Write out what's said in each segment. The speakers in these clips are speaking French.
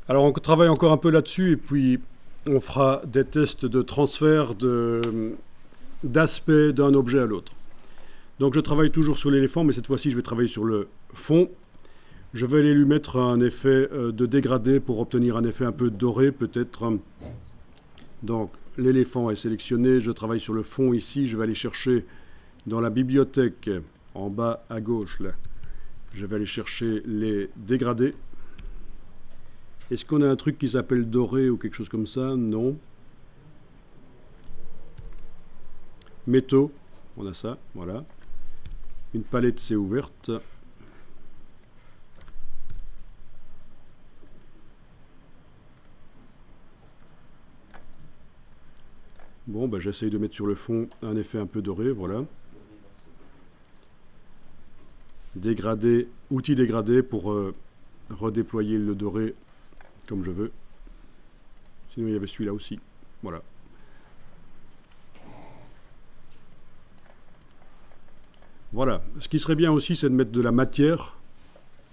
Alors on travaille encore un peu là-dessus et puis on fera des tests de transfert d'aspect d'un objet à l'autre. Donc je travaille toujours sur l'éléphant, mais cette fois-ci je vais travailler sur le fond. Je vais aller lui mettre un effet de dégradé pour obtenir un effet un peu doré peut-être. Donc l'éléphant est sélectionné, je travaille sur le fond ici, je vais aller chercher dans la bibliothèque en bas à gauche là. Je vais aller chercher les dégradés. Est-ce qu'on a un truc qui s'appelle doré ou quelque chose comme ça? Non. Métaux, on a ça, voilà. Une palette s'est ouverte. Bon, bah, j'essaye de mettre sur le fond un effet un peu doré, voilà. Dégradé, outil dégradé pour redéployer le doré comme je veux. Sinon il y avait celui-là aussi, voilà. Voilà, ce qui serait bien aussi c'est de mettre de la matière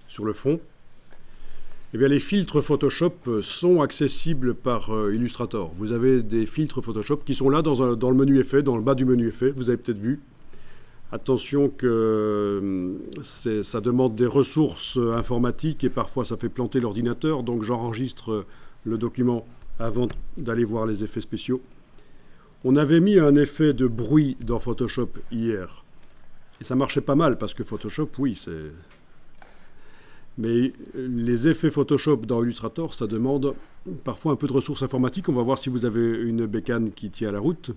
sur le fond. Eh bien les filtres Photoshop sont accessibles par Illustrator. Vous avez des filtres Photoshop qui sont là dans le menu effet, dans le bas du menu effet, vous avez peut-être vu. Attention que ça demande des ressources informatiques et parfois ça fait planter l'ordinateur, donc j'enregistre le document avant d'aller voir les effets spéciaux. On avait mis un effet de bruit dans Photoshop hier. Et ça marchait pas mal parce que Photoshop, oui, c'est... Mais les effets Photoshop dans Illustrator, ça demande parfois un peu de ressources informatiques. On va voir si vous avez une bécane qui tient la route.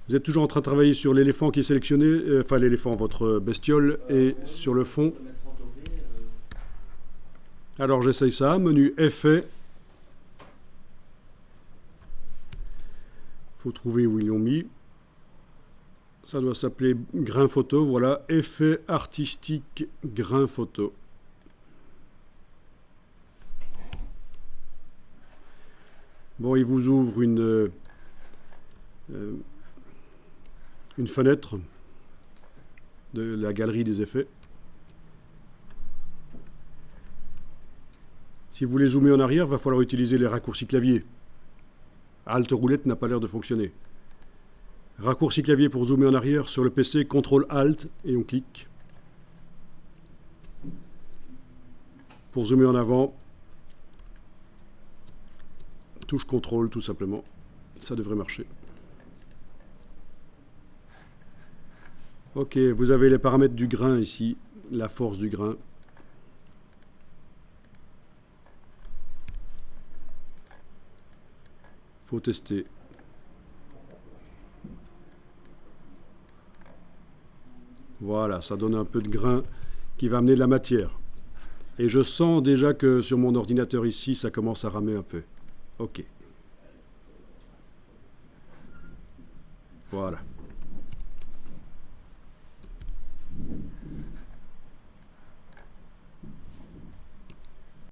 Vous êtes toujours en train de travailler sur l'éléphant qui est sélectionné, enfin l'éléphant, votre bestiole, et sur le fond. Alors j'essaye ça, menu effet. Il faut trouver où ils l'ont mis. Ça doit s'appeler grain photo, voilà, effet artistique grain photo. Bon, il vous ouvre une fenêtre de la galerie des effets. Si vous voulez zoomer en arrière, il va falloir utiliser les raccourcis clavier. Alt roulette n'a pas l'air de fonctionner. Raccourci clavier pour zoomer en arrière sur le PC, CTRL ALT et on clique. Pour zoomer en avant, touche CTRL tout simplement. Ça devrait marcher. Ok, vous avez les paramètres du grain ici, la force du grain. Faut tester. Voilà, ça donne un peu de grain qui va amener de la matière. Et je sens déjà que sur mon ordinateur ici, ça commence à ramer un peu. Ok. Voilà.